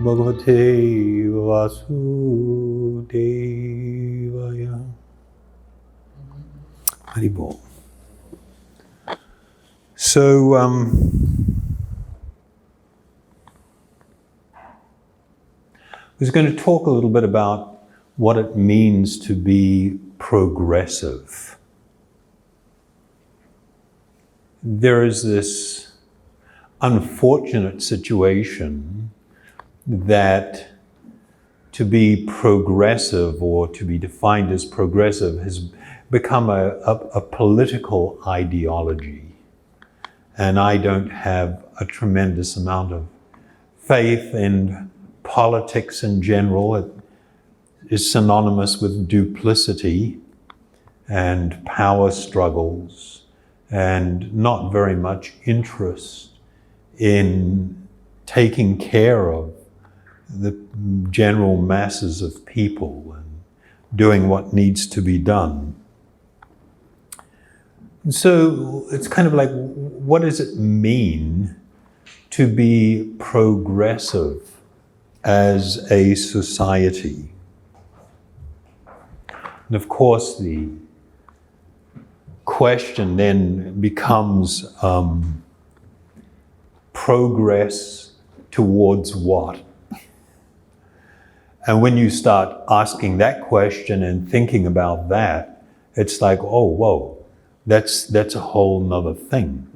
Bhagavate Vasudevaya. Haribol. So, I was going to talk a little bit about what it means to be progressive. There is this unfortunate situation that to be progressive or to be defined as progressive has become a political ideology. And I don't have a tremendous amount of faith in politics in general. It is synonymous with duplicity and power struggles and not very much interest in taking care of the general masses of people and doing what needs to be done. And so it's kind of like, what does it mean to be progressive as a society? And of course, the question then becomes progress towards what? And when you start asking that question and thinking about that, it's like, oh, whoa, that's a whole nother thing.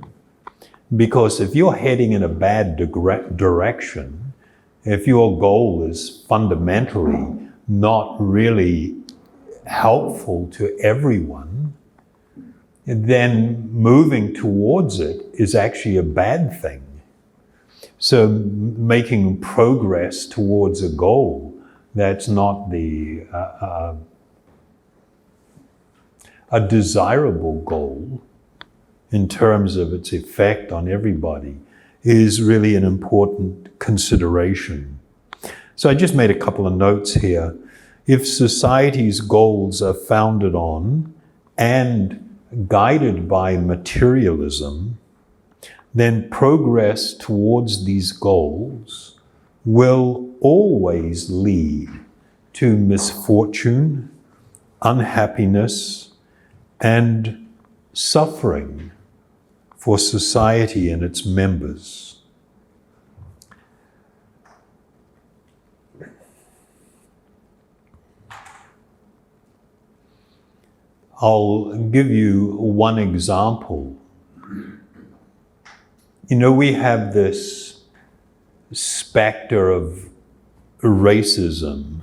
Because if you're heading in a bad direction, if your goal is fundamentally not really helpful to everyone, then moving towards it is actually a bad thing. So making progress towards a goal that's not a desirable goal in terms of its effect on everybody is really an important consideration. So I just made a couple of notes here. If society's goals are founded on and guided by materialism, then progress towards these goals will always lead to misfortune, unhappiness, and suffering for society and its members. I'll give you one example. You know, we have this specter of racism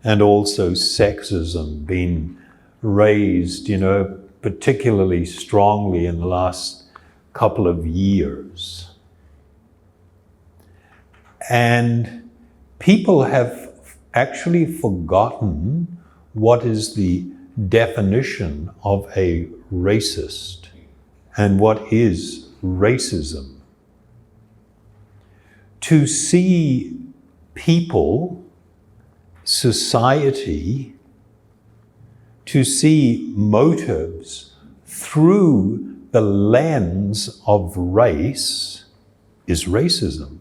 and also sexism being raised, you know, particularly strongly in the last couple of years. And people have actually forgotten what is the definition of a racist and what is racism. To see people, society, to see motives through the lens of race is racism.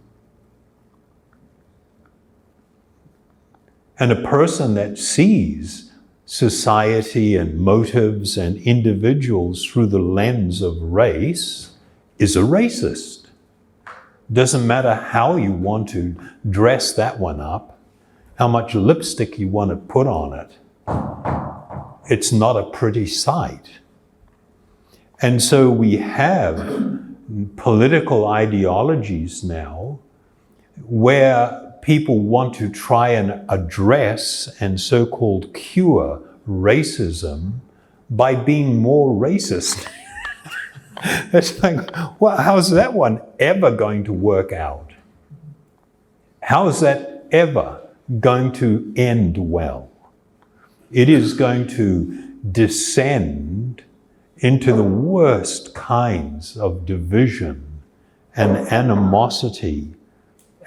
And a person that sees society and motives and individuals through the lens of race is a racist. Doesn't matter how you want to dress that one up, how much lipstick you want to put on it. It's not a pretty sight. And so we have political ideologies now where people want to try and address and so-called cure racism by being more racist. It's like, well, how's that one ever going to work out? How is that ever going to end well? It is going to descend into the worst kinds of division and animosity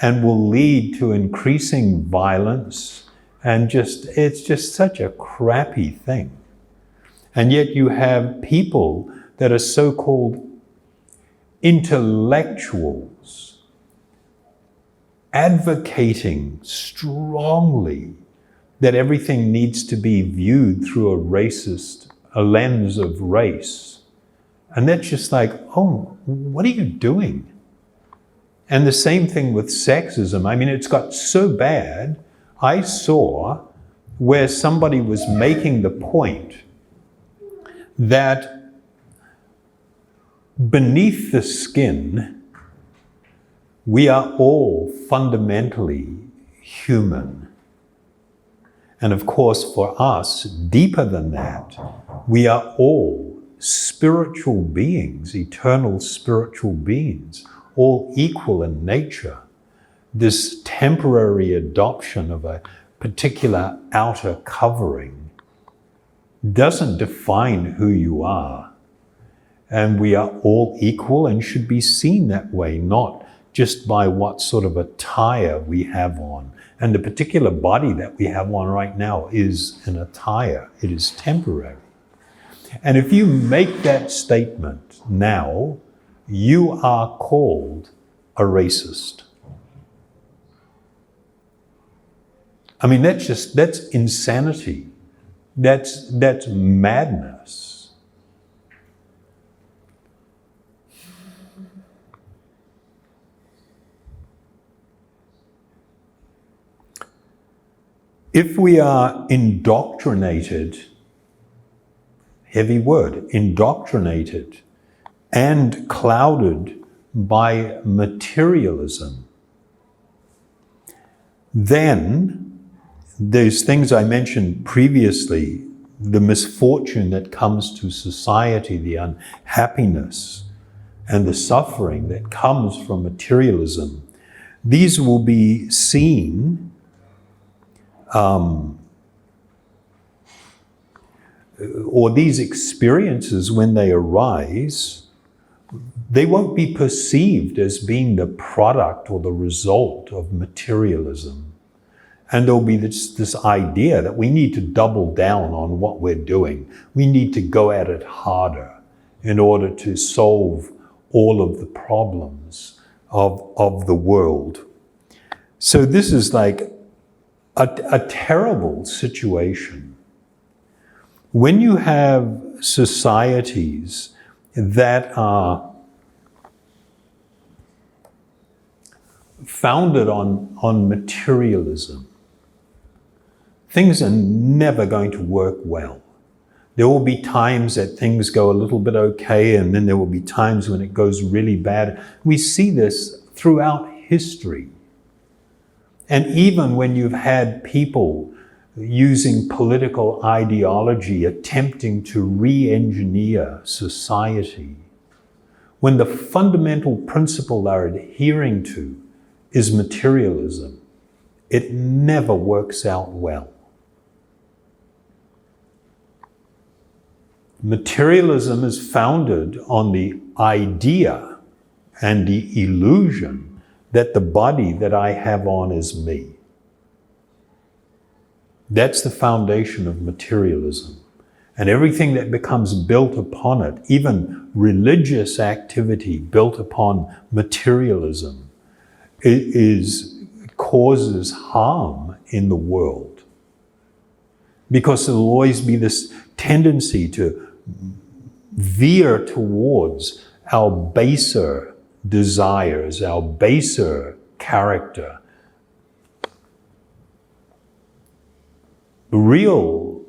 and will lead to increasing violence and it's just such a crappy thing. And yet you have people that are so-called intellectuals advocating strongly that everything needs to be viewed through a lens of race. And that's just like, oh, what are you doing? And the same thing with sexism. I mean, it's got so bad. I saw where somebody was making the point that beneath the skin, we are all fundamentally human. And of course, for us, deeper than that, we are all spiritual beings, eternal spiritual beings, all equal in nature. This temporary adoption of a particular outer covering doesn't define who you are. And we are all equal and should be seen that way, not just by what sort of attire we have on. And the particular body that we have on right now is an attire. It is temporary. And if you make that statement now, you are called a racist. I mean, that's insanity. That's madness. If we are indoctrinated, heavy word, indoctrinated and clouded by materialism, then those things I mentioned previously, the misfortune that comes to society, the unhappiness and the suffering that comes from materialism, these will be seen or these experiences, when they arise, they won't be perceived as being the product or the result of materialism. And there'll be this idea that we need to double down on what we're doing. We need to go at it harder in order to solve all of the problems of the world. So this is like a terrible situation. When you have societies that are founded on materialism, things are never going to work well. There will be times that things go a little bit okay, and then there will be times when it goes really bad. We see this throughout history. And even when you've had people using political ideology attempting to re-engineer society, when the fundamental principle they're adhering to is materialism, it never works out well. Materialism is founded on the idea and the illusion that the body that I have on is me. That's the foundation of materialism. And everything that becomes built upon it, even religious activity built upon materialism, causes harm in the world. Because there will always be this tendency to veer towards our baser desires, our baser character. Real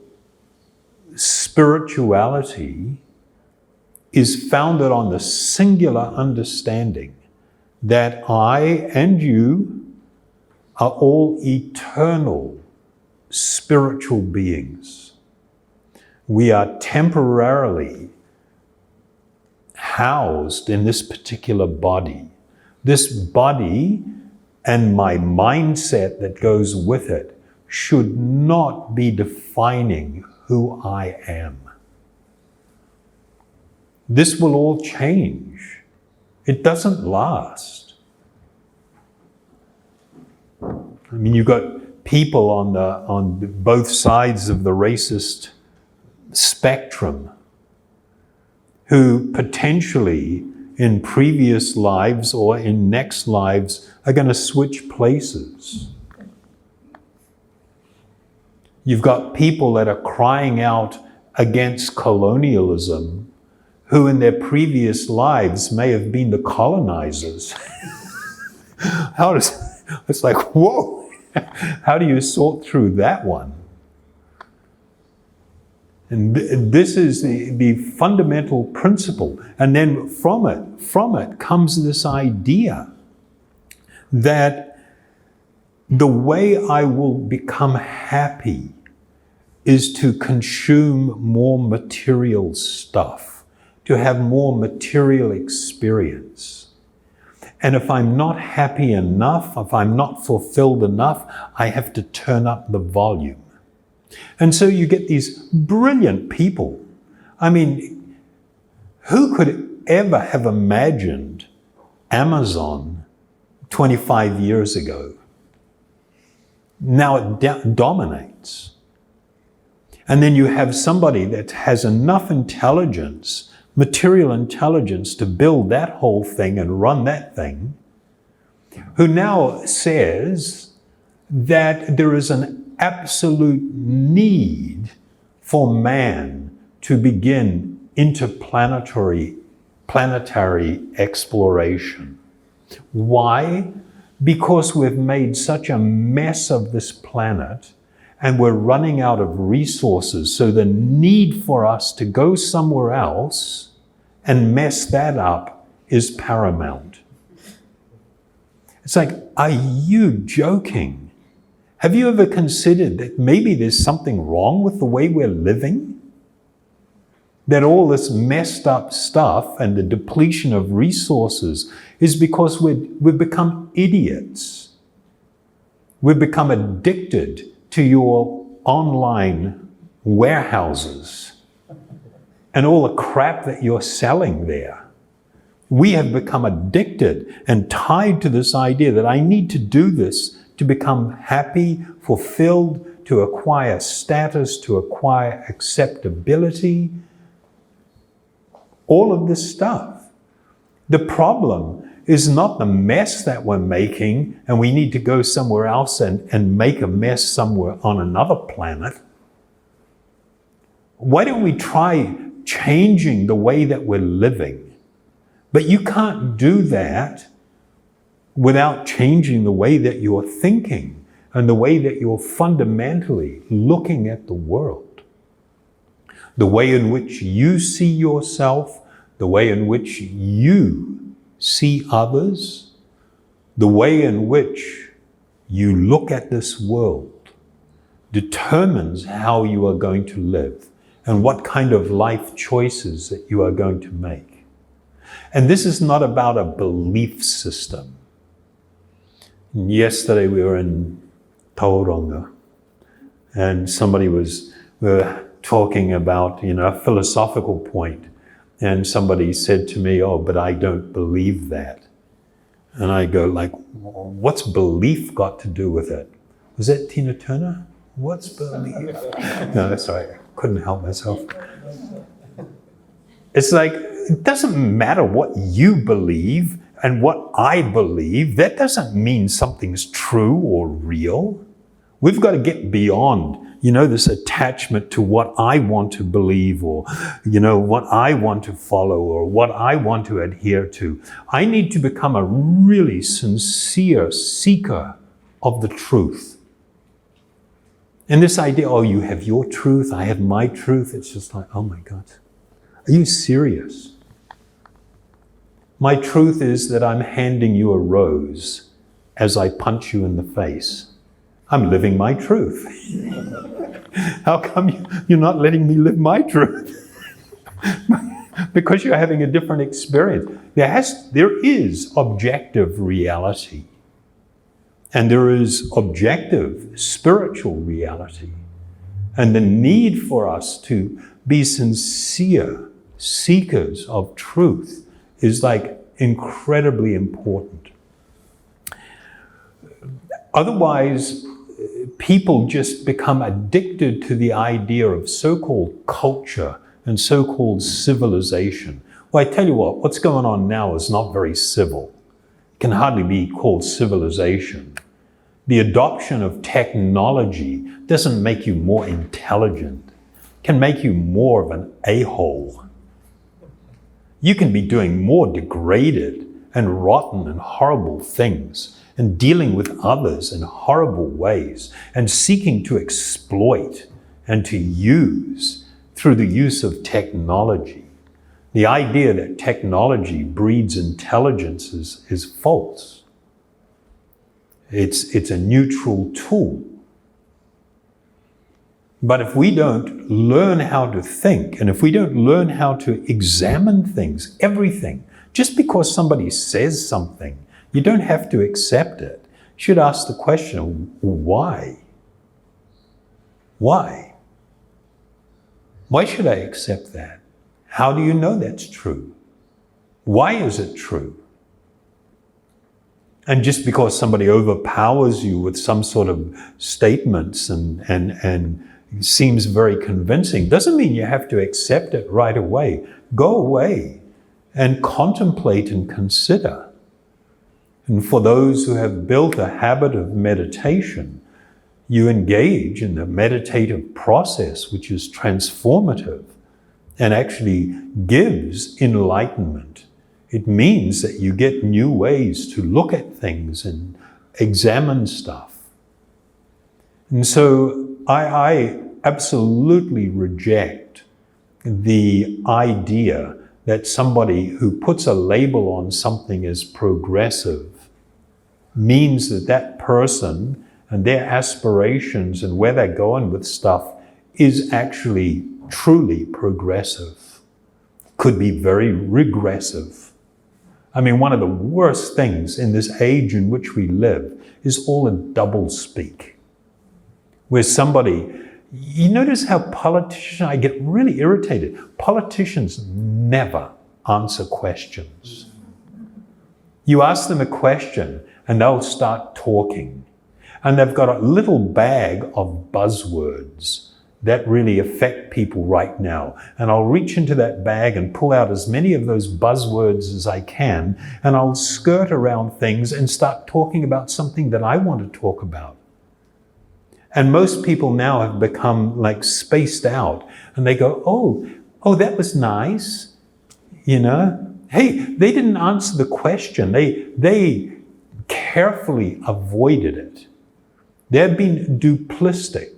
spirituality is founded on the singular understanding that I and you are all eternal spiritual beings. We are temporarily housed in this particular body. This body and my mindset that goes with it should not be defining who I am. This will all change. It doesn't last. I mean, you've got people on both sides of the racist spectrum who potentially in previous lives or in next lives are going to switch places. You've got people that are crying out against colonialism who in their previous lives may have been the colonizers. It's like, whoa, how do you sort through that one? And this is the fundamental principle. And then from it comes this idea that the way I will become happy is to consume more material stuff, to have more material experience. And if I'm not happy enough, if I'm not fulfilled enough, I have to turn up the volume. And so you get these brilliant people. I mean, who could ever have imagined Amazon 25 years ago? Now it dominates. And then you have somebody that has enough intelligence, material intelligence, to build that whole thing and run that thing, who now says that there is an absolute need for man to begin interplanetary exploration. Why? Because we've made such a mess of this planet and we're running out of resources. So the need for us to go somewhere else and mess that up is paramount. It's like, are you joking? Have you ever considered that maybe there's something wrong with the way we're living? That all this messed up stuff and the depletion of resources is because we've become idiots. We've become addicted to your online warehouses and all the crap that you're selling there. We have become addicted and tied to this idea that I need to do this to become happy, fulfilled, to acquire status, to acquire acceptability. All of this stuff. The problem is not the mess that we're making and we need to go somewhere else and make a mess somewhere on another planet. Why don't we try changing the way that we're living? But you can't do that without changing the way that you're thinking and the way that you're fundamentally looking at the world. The way in which you see yourself, the way in which you see others, the way in which you look at this world determines how you are going to live and what kind of life choices that you are going to make. And this is not about a belief system. Yesterday we were in Tauranga and we were talking about, a philosophical point, and somebody said to me, "Oh, but I don't believe that." And I go like, what's belief got to do with it? Was that Tina Turner? What's belief? No, that's all right. I couldn't help myself. It's like, it doesn't matter what you believe and what I believe. That doesn't mean something's true or real. We've got to get beyond, this attachment to what I want to believe or, what I want to follow or what I want to adhere to. I need to become a really sincere seeker of the truth. And this idea, oh, you have your truth, I have my truth. It's just like, oh my God, are you serious? My truth is that I'm handing you a rose as I punch you in the face. I'm living my truth. How come you're not letting me live my truth? Because you're having a different experience. There is objective reality. And there is objective spiritual reality. And the need for us to be sincere seekers of truth is like incredibly important. Otherwise, people just become addicted to the idea of so-called culture and so-called civilization, Well, I tell you what, what's going on now is not very civil. It can hardly be called civilization. The adoption of technology doesn't make you more intelligent. It can make you more of an a-hole. You can be doing more degraded and rotten and horrible things and dealing with others in horrible ways and seeking to exploit and to use through the use of technology. The idea that technology breeds intelligence is false. It's a neutral tool. But if we don't learn how to think, and if we don't learn how to examine things, everything, just because somebody says something, you don't have to accept it. You should ask the question, why? Why? Why should I accept that? How do you know that's true? Why is it true? And just because somebody overpowers you with some sort of statements and seems very convincing doesn't mean you have to accept it right away. Go away and contemplate and consider. And for those who have built a habit of meditation, you engage in the meditative process, which is transformative and actually gives enlightenment. It means that you get new ways to look at things and examine stuff. And so I absolutely reject the idea that somebody who puts a label on something as progressive means that that person and their aspirations and where they're going with stuff is actually truly progressive. Could be very regressive. I mean, one of the worst things in this age in which we live is all the doublespeak. Where somebody, you notice how politicians, I get really irritated. Politicians never answer questions. You ask them a question and they'll start talking. And they've got a little bag of buzzwords that really affect people right now. And I'll reach into that bag and pull out as many of those buzzwords as I can, and I'll skirt around things and start talking about something that I want to talk about. And most people now have become like spaced out, and they go, oh, that was nice. You know, hey, they didn't answer the question. They carefully avoided it. They've been duplistic.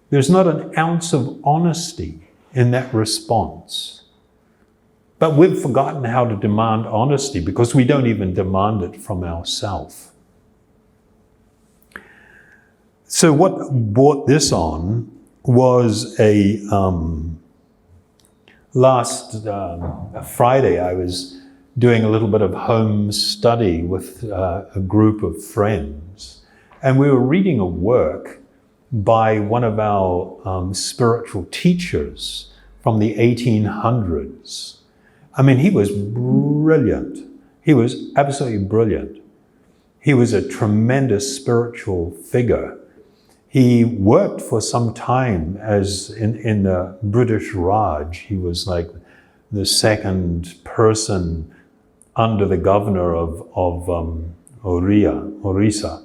There's not an ounce of honesty in that response. But we've forgotten how to demand honesty because we don't even demand it from ourselves. So what brought this on was last Friday I was doing a little bit of home study with a group of friends, and we were reading a work by one of our spiritual teachers from the 1800s. I mean, he was brilliant. He was absolutely brilliant. He was a tremendous spiritual figure. He worked for some time as in the British Raj. He was like the second person under the governor of Orissa.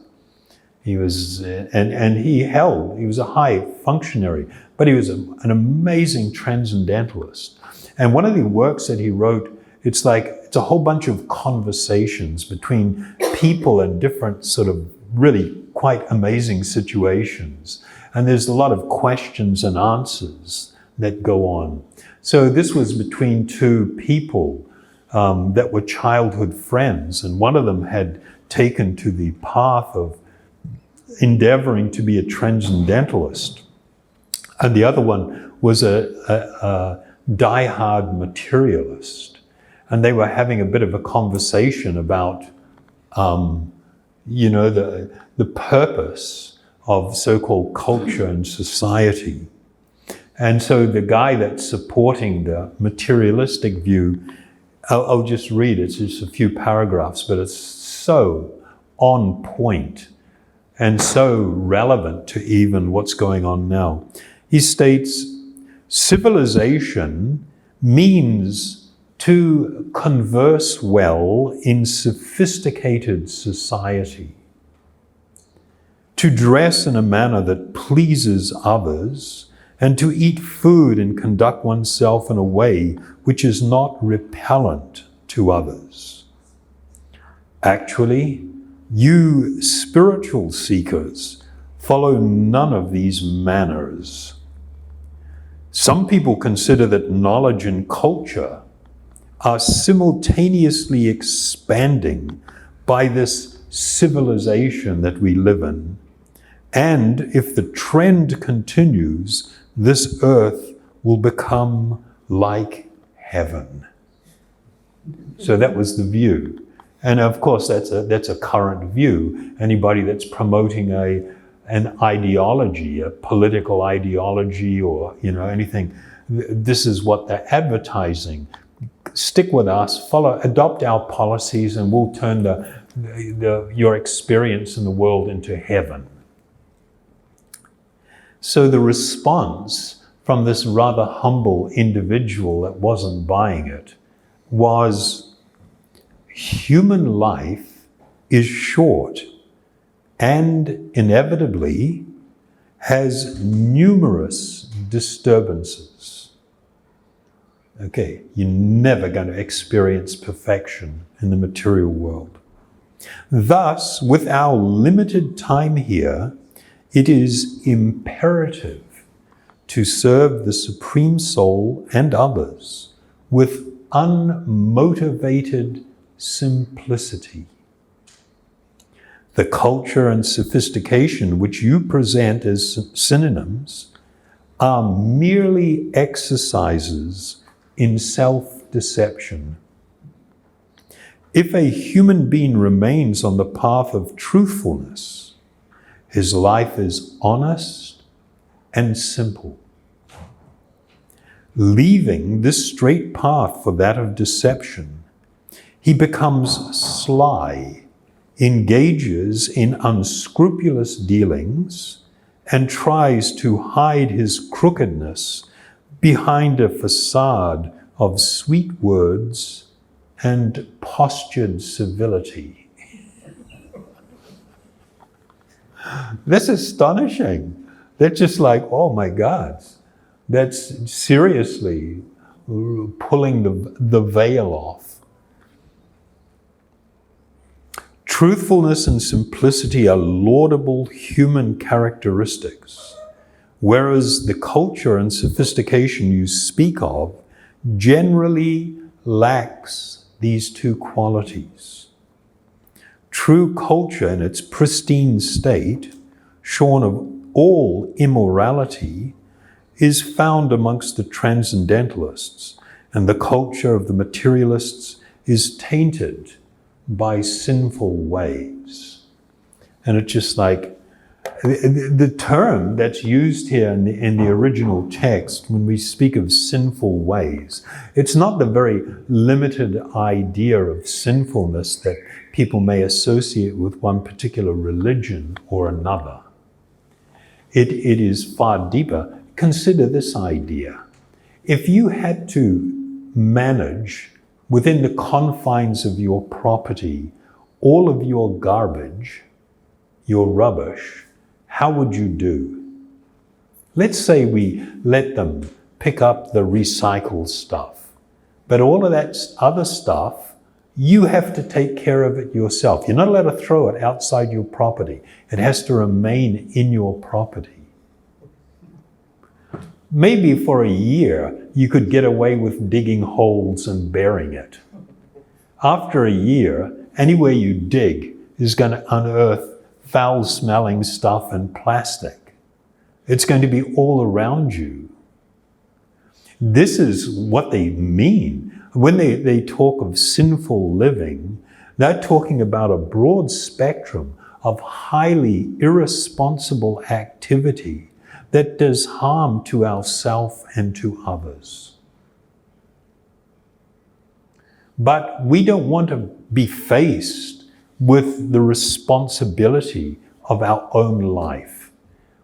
He was, and he was a high functionary, but he was an amazing transcendentalist. And one of the works that he wrote, it's a whole bunch of conversations between people in different sort of really quite amazing situations. And there's a lot of questions and answers that go on. So this was between two people that were childhood friends, and one of them had taken to the path of endeavoring to be a transcendentalist, and the other one was a die-hard materialist. And they were having a bit of a conversation about, the purpose of so-called culture and society. And so the guy that's supporting the materialistic view, I'll just read, it's just a few paragraphs, but it's so on point and so relevant to even what's going on now. He states, civilization means to converse well in sophisticated society, to dress in a manner that pleases others, and to eat food and conduct oneself in a way which is not repellent to others. Actually, you spiritual seekers follow none of these manners. Some people consider that knowledge and culture are simultaneously expanding by this civilization that we live in. And if the trend continues, this earth will become like heaven. So that was the view. And of course, that's a current view. Anybody that's promoting an ideology, a political ideology, or anything, this is what they're advertising. Stick with us, adopt our policies, and we'll turn your experience in the world into heaven. So the response from this rather humble individual that wasn't buying it was, human life is short and inevitably has numerous disturbances. Okay, you're never going to experience perfection in the material world. Thus, with our limited time here, it is imperative to serve the Supreme Soul and others with unmotivated simplicity. The culture and sophistication which you present as synonyms are merely exercises in self-deception. If a human being remains on the path of truthfulness, his life is honest and simple. Leaving this straight path for that of deception, he becomes sly, engages in unscrupulous dealings, and tries to hide his crookedness behind a facade of sweet words and postured civility. That's astonishing. They're just like, oh my God, that's seriously pulling the veil off. Truthfulness and simplicity are laudable human characteristics, whereas the culture and sophistication you speak of generally lacks these two qualities. True culture in its pristine state, shorn of all immorality, is found amongst the transcendentalists, and the culture of the materialists is tainted by sinful ways. And it's just like, the term that's used here in the original text, when we speak of sinful ways, it's not the very limited idea of sinfulness that people may associate with one particular religion or another. It is far deeper. Consider this idea. If you had to manage within the confines of your property all of your garbage, your rubbish, how would you do? Let's say we let them pick up the recycled stuff, but all of that other stuff, you have to take care of it yourself. You're not allowed to throw it outside your property. It has to remain in your property. Maybe for a year, you could get away with digging holes and burying it. After a year, anywhere you dig is going to unearth foul-smelling stuff and plastic. It's going to be all around you. This is what they mean. When they talk of sinful living, they're talking about a broad spectrum of highly irresponsible activity that does harm to ourselves and to others. But we don't want to be faced with the responsibility of our own life.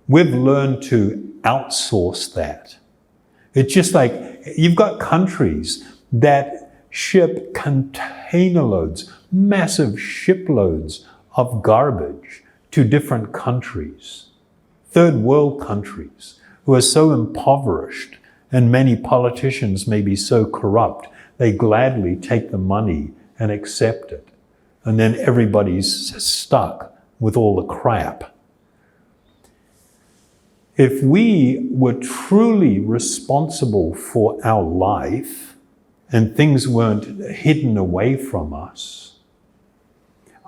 We've learned to outsource that. It's just like you've got countries that ship container loads, massive shiploads of garbage to different countries, third world countries, who are so impoverished, and many politicians may be so corrupt, they gladly take the money and accept it. And then everybody's stuck with all the crap. If we were truly responsible for our life and things weren't hidden away from us,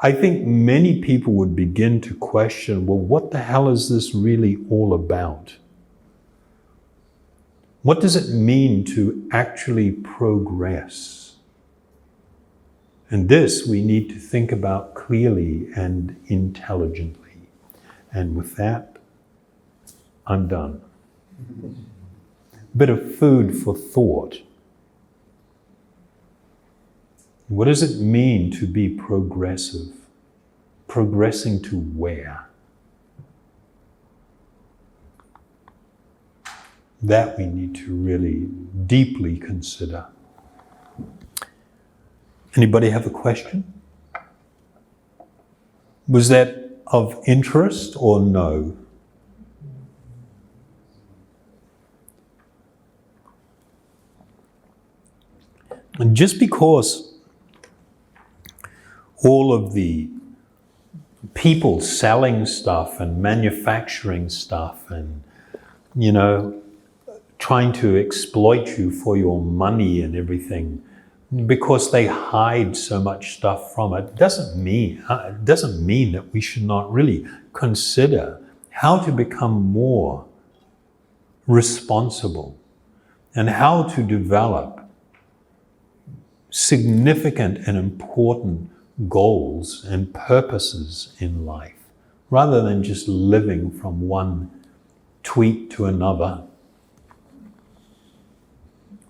I think many people would begin to question, well, what the hell is this really all about? What does it mean to actually progress? And this we need to think about clearly and intelligently. And with that, I'm done. Bit of food for thought. What does it mean to be progressive? Progressing to where? That we need to really deeply consider. Anybody have a question? Was that of interest or no? And just because all of the people selling stuff and manufacturing stuff and, trying to exploit you for your money and everything, because they hide so much stuff from it, doesn't mean that we should not really consider how to become more responsible and how to develop significant and important goals and purposes in life, rather than just living from one tweet to another,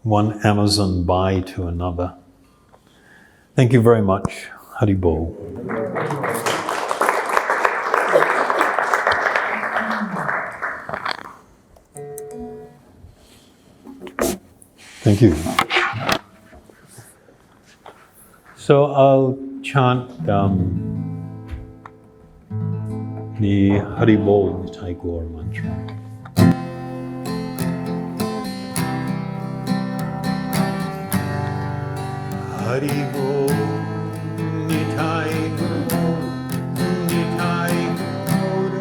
one Amazon buy to another. Thank you very much. Haribol. Thank you. So I'll chant the Haribol Nitai Gaur mantra. Haribol Nitai Gaur, Nitai Gaur,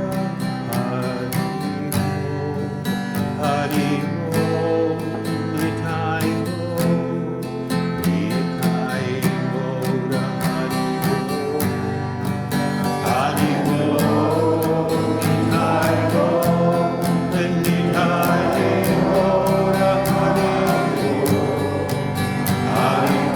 Haribol, Haribol Nitai Gaur, Nitai Gaur, Haribol, Haribol Nitai Gaur, Nitai Gaur, Haribol, Haribol.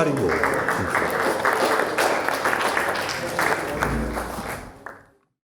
Haribol.